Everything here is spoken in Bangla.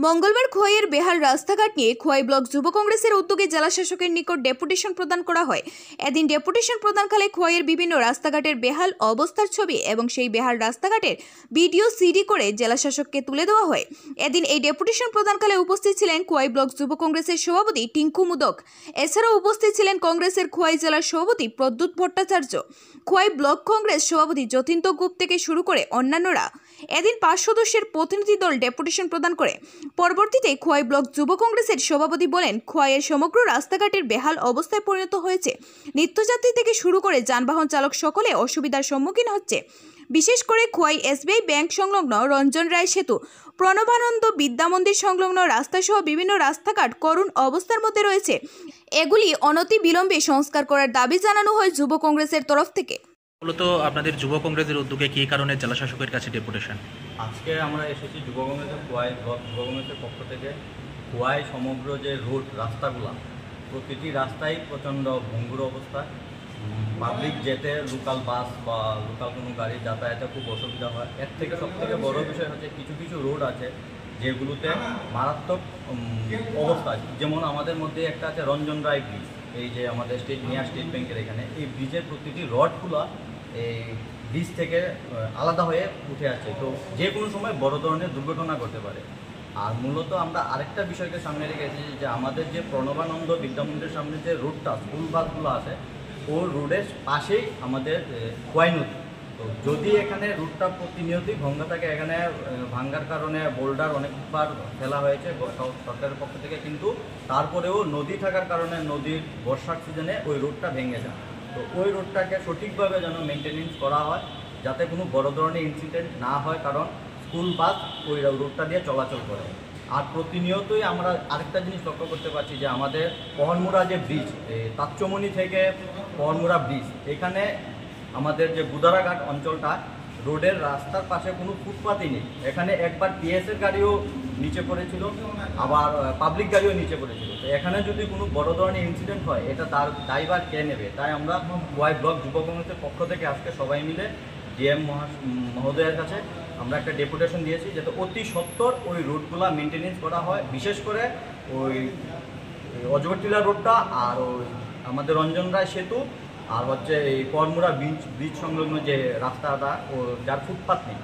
মঙ্গলবার খোয়াইয়ের বেহাল রাস্তাঘাট নিয়ে খোয়াই ব্লক যুব কংগ্রেসের উদ্যোগে জেলা শাসকের নিকট ডেপুটেশন প্রদান করা হয়। এদিন ডেপুটেশন প্রদানকালে খোয়াইয়ের বিভিন্ন রাস্তাঘাটের বেহাল অবস্থার ছবি এবং সেই বেহাল রাস্তাঘাটের ভিডিও সিডি করে জেলা শাসককে তুলে দেওয়া হয়। এদিন এই ডেপুটেশন প্রদানকালে উপস্থিত ছিলেন খোয়াই ব্লক যুব কংগ্রেসের সভাপতি টিঙ্কু মুদক। এছাড়াও উপস্থিত ছিলেন কংগ্রেসের খোয়াই জেলার সভাপতি প্রদ্যুৎ ভট্টাচার্য, খোয়াই ব্লক কংগ্রেস সভাপতি যতীন্দ্র গুপ্ত থেকে শুরু করে অন্যান্যরা। এদিন 5 সদস্যের প্রতিনিধি দল ডেপুটেশন প্রদান করে। পরবর্তীতে খোয়াই ব্লক যুব কংগ্রেসের সভাপতি বলেন, খোয়াইয়ের সমগ্র রাস্তাঘাটের বেহাল অবস্থায় পরিণত হয়েছে। নিত্যযাত্রী থেকে শুরু করে যানবাহন চালক সকলে অসুবিধার সম্মুখীন হচ্ছে। বিশেষ করে খোয়াই এসবিআই ব্যাংক সংলগ্ন রঞ্জন রায় সেতু, প্রণবানন্দ বিদ্যা মন্দির সংলগ্ন রাস্তাসহ বিভিন্ন রাস্তাঘাট করুণ অবস্থার মধ্যে রয়েছে। এগুলি অনতি বিলম্বে সংস্কার করার দাবি জানানো হয় যুব কংগ্রেসের তরফ থেকে। মূলত আপনাদের যুব কংগ্রেসের উদ্যোগে কী কারণে জেলা শাসকের কাছে ডেপুটেশন? আজকে আমরা এসেছি যুব কংগ্রেসের খোয়াই ব্লক যুব কংগ্রেসের পক্ষ থেকে। খোয়াই সমগ্র যে রোড রাস্তাগুলো, প্রতিটি রাস্তায় প্রচণ্ড ভঙ্গুর অবস্থা। পাবলিক যেতে লোকাল বাস বা লোকাল কোনো গাড়ি যাতায়াতে খুব অসুবিধা হয়। এর থেকে সবথেকে বড় বিষয় হচ্ছে কিছু কিছু রোড আছে যেগুলোতে মারাত্মক অবস্থা আছে। যেমন আমাদের মধ্যে একটা আছে রঞ্জন রায় ব্রিজ, এই যে আমাদের নিয়ার স্টেট ব্যাংকের এখানে, এই ব্রিজের প্রতিটি রডগুলো এই ব্রিজ থেকে আলাদা হয়ে উঠে আসছে। তো যে কোনো সময় বড় ধরনের দুর্ঘটনা ঘটতে পারে। আর মূলত আমরা আরেকটা বিষয়কে সামনে রেখেছি যে আমাদের যে প্রণবানন্দ বিদ্যামন্দিরের সামনে যে রোডটা, স্কুল বাসগুলো আছে, ও রোডের পাশেই আমাদের খোয়াই নদী। তো যদি এখানে রুটটা প্রতিনিয়তই ভঙ্গা থাকে, এখানে ভাঙ্গার কারণে বোল্ডার অনেকবার ফেলা হয়েছে সরকারের পক্ষ থেকে, কিন্তু তারপরেও নদী থাকার কারণে নদীর বর্ষার সিজনে ওই রোডটা ভেঙে যায়। তো ওই রোডটাকে সঠিকভাবে যেন মেনটেনেন্স করা হয়, যাতে কোনো বড় ধরনের ইনসিডেন্ট না হয়, কারণ স্কুল বাস ওই রোডটা দিয়ে চলাচল করে। আর প্রতিনিয়তই আমরা আরেকটা জিনিস লক্ষ্য করতে পারছি যে আমাদের পহনমুড়া যে ব্রিজ, তাচ্চমণি থেকে পহনমুড়া ব্রিজ, এখানে আমাদের যে গুদারাঘাট অঞ্চলটা, রোডের রাস্তার পাশে কোনো ফুটপাতই নেই। এখানে একবার টিএসের গাড়িও নিচে পড়েছিল, আবার পাবলিক গাড়িও নিচে পড়েছিল। তো এখানে যদি কোনো বড় ধরনের ইনসিডেন্ট হয়, এটা তার দায়ভার কে নেবে? তাই আমরা খোয়াই ব্লক যুব কংগ্রেসের পক্ষ থেকে আজকে সবাই মিলে ডিএম মহোদয়ের কাছে আমরা একটা ডেপুটেশন দিয়েছি, যাতে অতি সত্বর ওই রোডগুলো মেনটেনেন্স করা হয়। বিশেষ করে ওই অজগরটিলা রোডটা, আর ওই আমাদের রঞ্জন রায় সেতু, আর হচ্ছে এই কর্মুরা ব্রিজ সংলগ্ন যে রাস্তাটা, ও যার ফুটপাত নেই,